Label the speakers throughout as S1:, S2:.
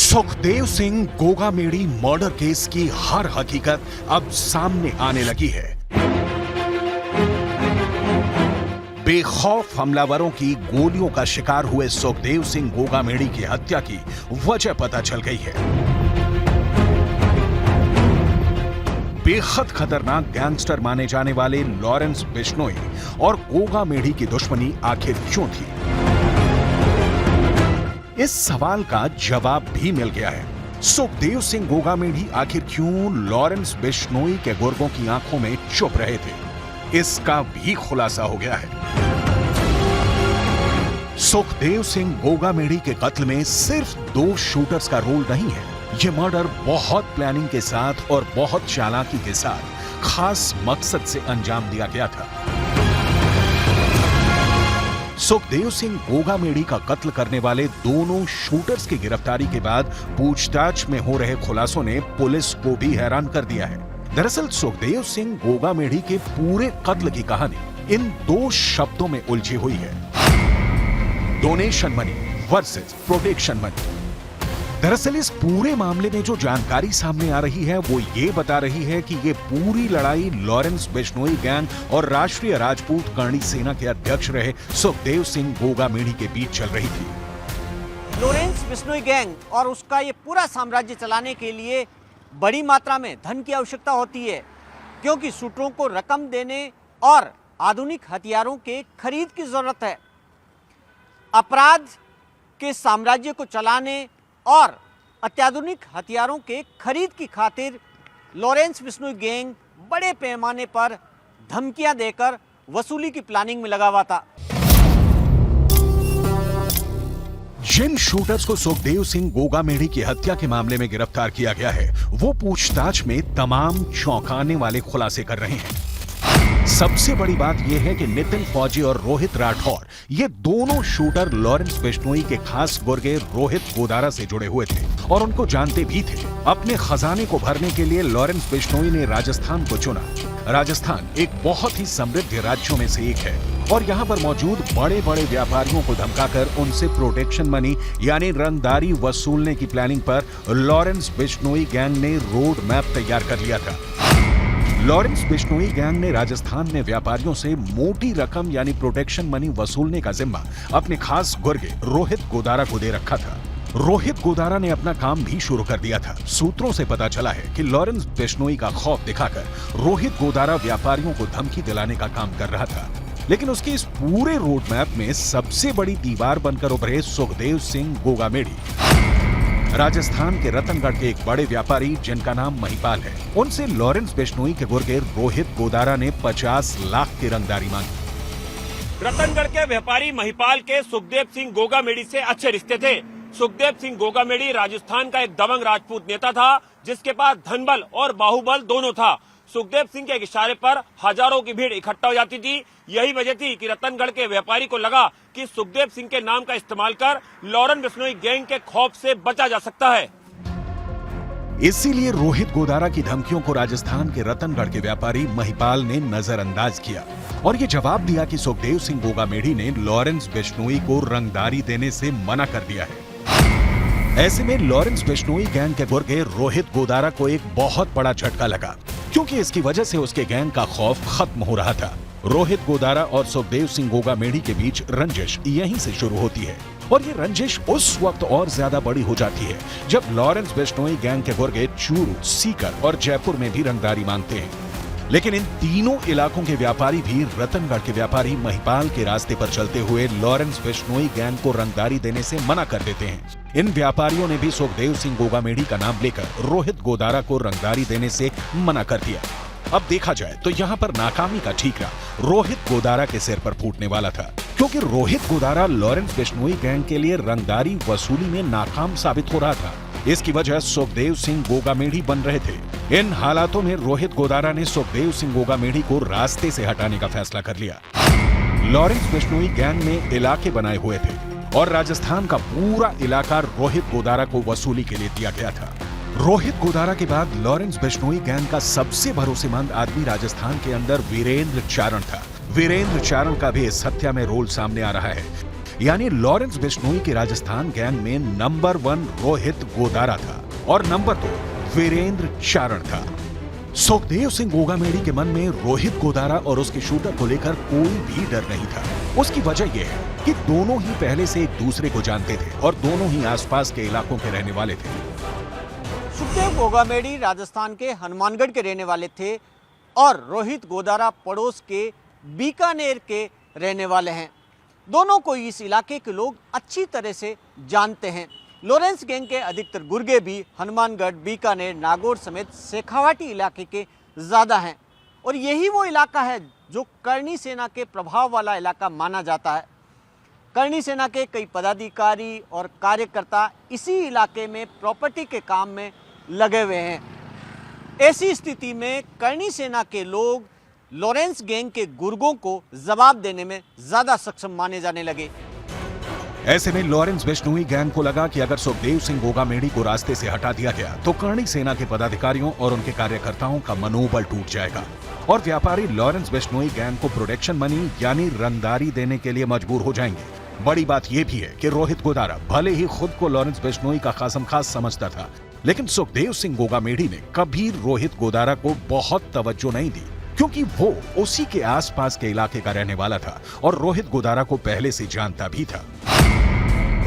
S1: Sukhdev Singh Gogamedi murder case की हर हकीकत अब सामने आने लगी है। बेखौफ हमलावरों की गोलियों का शिकार हुए सुखदेव सिंह गोगामेडी की हत्या की वजह पता चल गई है। बेहद खतरनाक गैंगस्टर माने जाने वाले लॉरेंस बिश्नोई और गोगामेडी की दुश्मनी आखिर क्यों थी? इस सवाल का जवाब भी मिल गया है। सुखदेव सिंह गोगामेडी आखिर क्यों लॉरेंस बिश्नोई के गुर्गों की आंखों में चुप रहे थे, इसका भी खुलासा हो गया है। सुखदेव सिंह गोगामेडी के कत्ल में सिर्फ 2 शूटर्स का रोल नहीं है। यह मर्डर बहुत प्लानिंग के साथ और बहुत चालाकी के साथ खास मकसद से अंजाम दिया गया था। सुखदेव सिंह गोगामेडी का कत्ल करने वाले दोनों शूटर्स की गिरफ्तारी के बाद पूछताछ में हो रहे खुलासों ने पुलिस को भी हैरान कर दिया है। दरअसल सुखदेव सिंह गोगामेडी के पूरे कत्ल की कहानी इन 2 शब्दों में उलझी हुई है: donation money versus protection money. दरअसल इस पूरे मामले में जो जानकारी सामने आ रही है वो ये बता रही है कि ये पूरी लड़ाई लॉरेंस बिश्नोई गैंग और राष्ट्रीय राजपूत करणी सेना के अध्यक्ष रहे सुखदेव सिंह गोगामेडी के बीच चल रही थी।
S2: लॉरेंस बिश्नोई गैंग और उसका ये पूरा साम्राज्य चलाने के लिए बड़ी मात्रा में धन की आवश्यकता होती है, क्योंकि शूटरों को रकम देने और आधुनिक हथियारों के खरीद की जरूरत है। अपराध के साम्राज्य को चलाने और अत्याधुनिक हथियारों के खरीद की खातिर लॉरेंस बिश्नोई गैंग बड़े पैमाने पर धमकियां देकर वसूली की प्लानिंग में लगा हुआ था।
S1: जिन शूटर्स को सुखदेव सिंह गोगामेडी की हत्या के मामले में गिरफ्तार किया गया है वो पूछताछ में तमाम चौंकाने वाले खुलासे कर रहे हैं। सबसे बड़ी बात यह है कि नितिन फौजी और रोहित राठौर ये दोनों शूटर लॉरेंस बिश्नोई के खास गुर्गे रोहित गोदारा से जुड़े हुए थे और उनको जानते भी थे। अपने खजाने को भरने के लिए लॉरेंस बिश्नोई ने राजस्थान को चुना। राजस्थान एक बहुत ही समृद्ध राज्यों में से एक है और यहाँ पर मौजूद बड़े बड़े व्यापारियों को धमकाकर उनसे प्रोटेक्शन मनी यानी रंगदारी वसूलने की प्लानिंग पर लॉरेंस बिश्नोई गैंग ने रोड मैप तैयार कर लिया था। लॉरेंस बिश्नोई गैंग ने राजस्थान में व्यापारियों से मोटी रकम यानी प्रोटेक्शन मनी वसूलने का जिम्मा अपने खास गुर्गे रोहित गोदारा को दे रखा था। रोहित गोदारा ने अपना काम भी शुरू कर दिया था। सूत्रों से पता चला है कि लॉरेंस बिश्नोई का खौफ दिखाकर रोहित गोदारा व्यापारियों को धमकी दिलाने का काम कर रहा था, लेकिन उसके इस पूरे रोड मैप में सबसे बड़ी दीवार बनकर उभरे सुखदेव सिंह गोगामेडी। राजस्थान के रतनगढ़ के एक बड़े व्यापारी जिनका नाम महिपाल है, उनसे लॉरेंस बिश्नोई के गुर्गे रोहित गोदारा ने 50 लाख की रंगदारी मांगी।
S3: रतनगढ़ के व्यापारी महिपाल के सुखदेव सिंह गोगामेडी से अच्छे रिश्ते थे। सुखदेव सिंह गोगामेडी राजस्थान का एक दबंग राजपूत नेता था जिसके पास धनबल और बाहुबल दोनों था। सुखदेव सिंह के इशारे पर हजारों की भीड़ इकट्ठा हो जाती थी। यही वजह थी कि रतनगढ़ के व्यापारी को लगा कि सुखदेव सिंह के नाम का इस्तेमाल कर लॉरेंस बिश्नोई गैंग के खौफ से बचा जा सकता है।
S1: इसीलिए रोहित गोदारा की धमकियों को राजस्थान के रतनगढ़ के व्यापारी महिपाल ने नजरअंदाज किया और ये जवाब दिया कि सुखदेव सिंह गोगामेडी ने लॉरेंस बिश्नोई को रंगदारी देने से मना कर दिया है। ऐसे में लॉरेंस बिश्नोई गैंग के गुर्गे रोहित गोदारा को एक बहुत बड़ा झटका लगा, क्योंकि इसकी वजह से उसके गैंग का खौफ खत्म हो रहा था। रोहित गोदारा और सुखदेव सिंह गोगामेडी के बीच रंजिश यहीं से शुरू होती है और ये रंजिश उस वक्त और ज्यादा बड़ी हो जाती है जब लॉरेंस बिश्नोई गैंग के गुर्गे चूरू, सीकर और जयपुर में भी रंगदारी मांगते हैं। लेकिन इन तीनों इलाकों के व्यापारी भी रतनगढ़ के व्यापारी महिपाल के रास्ते पर चलते हुए लॉरेंस बिश्नोई गैंग को रंगदारी देने से मना कर देते हैं। इन व्यापारियों ने भी सुखदेव सिंह गोगामेडी का नाम लेकर रोहित गोदारा को रंगदारी देने से मना कर दिया। अब देखा जाए तो यहाँ पर नाकामी का ठीकरा रोहित गोदारा के सिर पर फूटने वाला था, क्योंकि रोहित गोदारा लॉरेंस बिश्नोई गैंग के लिए रंगदारी वसूली में नाकाम साबित हो रहा था। इसकी वजह सुखदेव सिंह गोगामेडी बन रहे थे। इन हालातों में रोहित गोदारा ने सुखदेव सिंह गोगामेडी को रास्ते से हटाने का फैसला कर लिया। लॉरेंस बिश्नोई गैंग ने इलाके बनाए हुए थे और राजस्थान का पूरा इलाका रोहित गोदारा को वसूली के लिए दिया गया था। रोहित गोदारा के बाद लॉरेंस बिश्नोई गैंग का सबसे भरोसेमंद आदमी राजस्थान के अंदर वीरेंद्र चारण था। वीरेंद्र चारण का भी इस हत्या में रोल सामने आ रहा है। यानी लॉरेंस बिश्नोई की राजस्थान गैंग में नंबर 1 रोहित गोदारा था और नंबर 2 वीरेंद्र चारण था। सुखदेव सिंह गोगामेडी के मन में रोहित गोदारा और उसके शूटर को लेकर कोई भी डर नहीं था। उसकी वजह यह है कि दोनों ही पहले से एक दूसरे को जानते थे और दोनों ही आसपास के इलाकों के रहने वाले थे।
S2: सुखदेव गोगामेडी राजस्थान के हनुमानगढ़ के रहने वाले थे और रोहित गोदारा पड़ोस के बीकानेर के रहने वाले हैं। दोनों को इस इलाके के लोग अच्छी तरह से जानते हैं। लॉरेंस गैंग के अधिकतर गुर्गे भी हनुमानगढ़, बीकानेर, नागौर समेत शेखावाटी इलाके के ज़्यादा हैं और यही वो इलाका है जो करणी सेना के प्रभाव वाला इलाका माना जाता है। करणी सेना के कई पदाधिकारी और कार्यकर्ता इसी इलाके में प्रॉपर्टी के काम में लगे हुए हैं। ऐसी स्थिति में करणी सेना के लोग लॉरेंस गैंग के गुर्गों को जवाब देने में ज़्यादा सक्षम माने जाने लगे।
S1: ऐसे में लॉरेंस बिश्नोई गैंग को लगा कि अगर सुखदेव सिंह गोगामेडी को रास्ते से हटा दिया गया तो करणी सेना के पदाधिकारियों और उनके कार्यकर्ताओं का मनोबल टूट जाएगा और व्यापारी लॉरेंस बिश्नोई गैंग को प्रोटेक्शन मनी यानी रंगदारी देने के लिए मजबूर हो जाएंगे। बड़ी बात यह भी है कि रोहित गोदारा भले ही खुद को लॉरेंस बिश्नोई का खासम खास समझता था, लेकिन सुखदेव सिंह गोगामेडी ने कभी रोहित गोदारा को बहुत तवज्जो नहीं दी क्योंकि वो उसी के आसपास के इलाके का रहने वाला था और रोहित गोदारा को पहले से जानता भी था।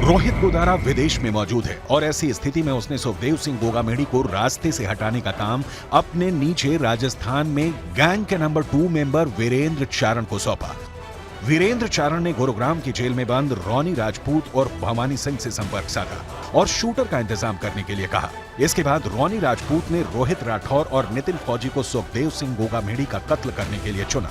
S1: रोहित गोदारा विदेश में मौजूद है और ऐसी स्थिति में उसने सुखदेव सिंह गोगामेडी को रास्ते से हटाने का काम अपने नीचे राजस्थान में गैंग के नंबर 2 मेंबर वीरेंद्र चारण को सौंपा। वीरेंद्र चारण ने गुरुग्राम की जेल में बंद रोनी राजपूत और भवानी सिंह से संपर्क साधा और शूटर का इंतजाम करने के लिए कहा। इसके बाद रोनी राजपूत ने रोहित राठौर और नितिन फौजी को सुखदेव सिंह गोगामेडी का कत्ल करने के लिए चुना।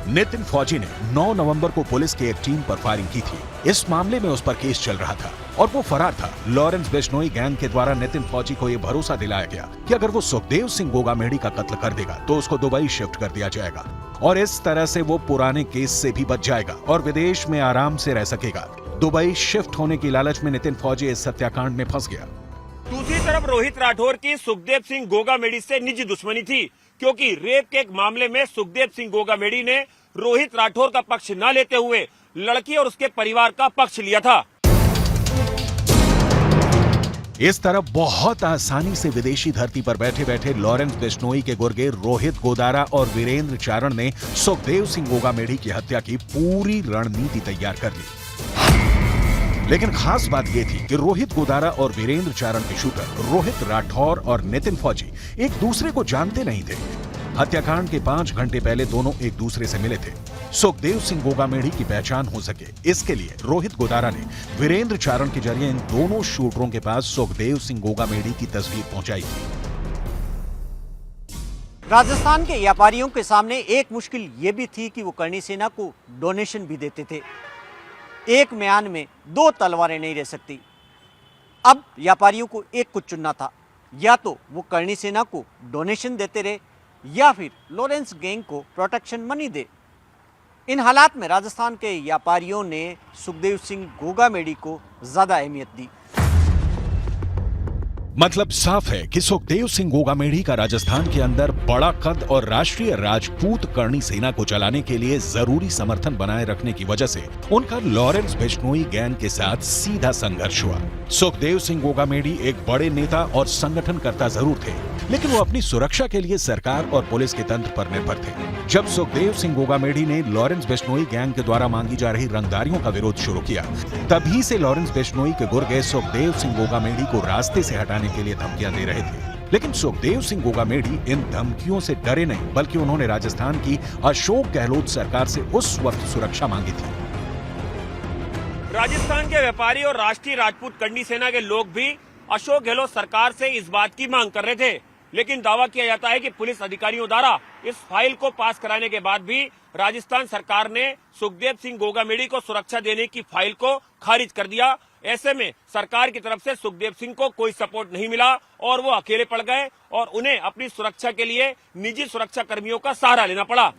S1: नितिन फौजी ने 9 नवंबर को पुलिस की एक टीम पर फायरिंग की थी। इस मामले में उस पर केस चल रहा था और वो फरार था। लॉरेंस बिश्नोई गैंग के द्वारा नितिन फौजी को यह भरोसा दिलाया गया कि अगर वो सुखदेव सिंह गोगामेडी का कत्ल कर देगा तो उसको दुबई शिफ्ट कर दिया जाएगा और इस तरह से वो पुराने केस से भी बच जाएगा और विदेश में आराम से रह सकेगा। दुबई शिफ्ट होने की लालच में नितिन फौजी इस हत्याकांड में फंस गया।
S3: दूसरी तरफ रोहित राठौर की सुखदेव सिंह गोगामेडी से निजी दुश्मनी थी क्योंकि रेप के एक मामले में सुखदेव सिंह गोगामेडी ने रोहित राठौर का पक्ष न लेते हुए लड़की और उसके परिवार का पक्ष लिया था।
S1: इस तरह बहुत आसानी से विदेशी धरती पर बैठे बैठे लॉरेंस बिश्नोई के गुर्गे रोहित गोदारा और वीरेंद्र चारण ने सुखदेव सिंह गोगामेडी की हत्या की पूरी रणनीति तैयार कर ली। लेकिन खास बात यह थी कि रोहित गोदारा और वीरेंद्र चारण के शूटर रोहित राठौर और नितिन फौजी एक दूसरे को जानते नहीं थे। हत्याकांड के 5 घंटे पहले दोनों एक दूसरे से मिले थे। सुखदेव सिंह गोगामेडी की पहचान हो सके इसके लिए रोहित गोदारा ने वीरेंद्र चारण के जरिए इन दोनों शूटरों के पास सुखदेव सिंह गोगामेडी की तस्वीर पहुंचाई थी।
S2: राजस्थान के व्यापारियों के सामने एक मुश्किल ये भी थी कि वो करणी सेना को डोनेशन भी देते थे। एक म्यान में 2 तलवारें नहीं रह सकती। अब व्यापारियों को एक कुछ चुनना था, या तो वो करणी सेना को डोनेशन देते रहे या फिर लॉरेंस गैंग को प्रोटेक्शन मनी दे। इन हालात में राजस्थान के व्यापारियों ने सुखदेव सिंह गोगामेडी को ज्यादा अहमियत दी।
S1: मतलब साफ है कि सुखदेव सिंह गोगामेडी का राजस्थान के अंदर बड़ा कद और राष्ट्रीय राजपूत करणी सेना को चलाने के लिए जरूरी समर्थन बनाए रखने की वजह से उनका लॉरेंस बिश्नोई गैंग के साथ सीधा संघर्ष हुआ। सुखदेव सिंह गोगामेडी एक बड़े नेता और संगठनकर्ता जरूर थे, लेकिन वो अपनी सुरक्षा के लिए सरकार और पुलिस के तंत्र पर निर्भर थे। जब सुखदेव सिंह गोगामेडी ने लॉरेंस बिश्नोई गैंग के द्वारा मांगी जा रही रंगदारियों का विरोध शुरू किया, तभी से लॉरेंस बिश्नोई के गुर्गे सुखदेव सिंह गोगामेडी को रास्ते से हटाने के लिए धमकियां दे रहे थे। लेकिन सुखदेव सिंह गोगामेडी इन धमकियों से डरे नहीं, बल्कि उन्होंने राजस्थान की अशोक गहलोत सरकार से उस वक्त सुरक्षा मांगी थी।
S3: राजस्थान के व्यापारी और राष्ट्रीय राजपूत करणी सेना के लोग भी अशोक गहलोत सरकार से इस बात की मांग कर रहे थे, लेकिन दावा किया जाता है कि पुलिस अधिकारियों द्वारा इस फाइल को पास कराने के बाद भी राजस्थान सरकार ने सुखदेव सिंह गोगामेडी को सुरक्षा देने की फाइल को खारिज कर दिया। ऐसे में सरकार की तरफ से सुखदेव सिंह को कोई सपोर्ट नहीं मिला और वो अकेले पड़ गए और उन्हें अपनी सुरक्षा के लिए निजी सुरक्षा कर्मियों का सहारा लेना पड़ा।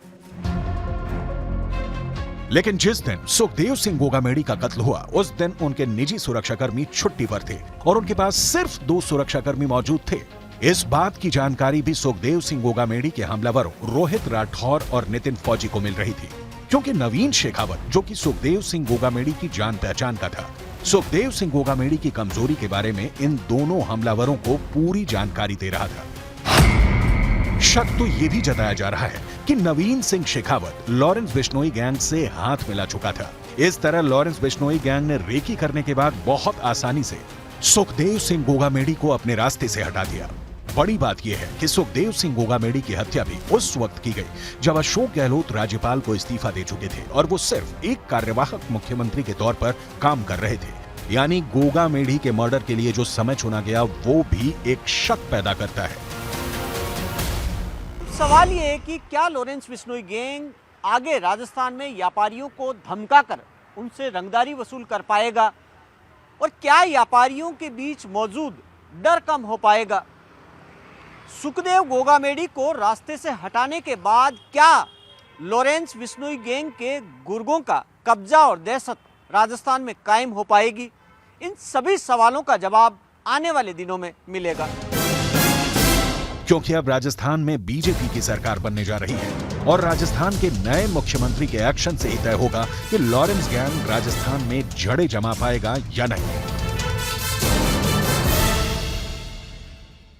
S1: लेकिन जिस दिन सुखदेव सिंह गोगामेडी का कत्ल हुआ, उस दिन उनके निजी सुरक्षाकर्मी छुट्टी पर थे और उनके पास सिर्फ 2 सुरक्षाकर्मी मौजूद थे। इस बात की जानकारी भी सुखदेव सिंह गोगामेडी के हमलावरों रोहित राठौर और नितिन फौजी को मिल रही थी। क्योंकि नवीन शेखावत, जो कि सुखदेव सिंह गोगामेडी की जान पहचान का था, सुखदेव सिंह गोगामेडी की कमजोरी के बारे में इन दोनों हमलावरों को पूरी जानकारी दे रहा था। शक तो यह भी जताया जा रहा है कि नवीन सिंह शेखावत लॉरेंस बिश्नोई गैंग से हाथ मिला चुका था। इस तरह लॉरेंस बिश्नोई गैंग ने रेकी करने के बाद बहुत आसानी से सुखदेव सिंह गोगामेडी को अपने रास्ते से हटा दिया। बड़ी बात यह है कि सुखदेव सिंह गोगामेडी की हत्या भी उस वक्त की गई जब अशोक गहलोत राज्यपाल को इस्तीफा दे चुके थे और वो सिर्फ एक कार्यवाहक मुख्यमंत्री के तौर पर काम कर रहे थे। यानी गोगामेडी के मर्डर के लिए जो समय चुना गया वो भी एक शक पैदा करता है।
S2: सवाल ये है कि क्या लॉरेंस बिश्नोई गैंग आगे राजस्थान में व्यापारियों को धमकाकर उनसे रंगदारी वसूल कर पाएगा और क्या व्यापारियों के बीच मौजूद डर कम हो पाएगा? सुखदेव गोगामेडी को रास्ते से हटाने के बाद क्या लॉरेंस बिश्नोई गैंग के गुर्गों का कब्जा और दहशत राजस्थान में कायम हो पाएगी? इन सभी सवालों का जवाब आने वाले दिनों में मिलेगा,
S1: क्योंकि अब राजस्थान में बीजेपी की सरकार बनने जा रही है और राजस्थान के नए मुख्यमंत्री के एक्शन से ही तय होगा कि लॉरेंस गैंग राजस्थान में जड़ें जमा पाएगा या नहीं।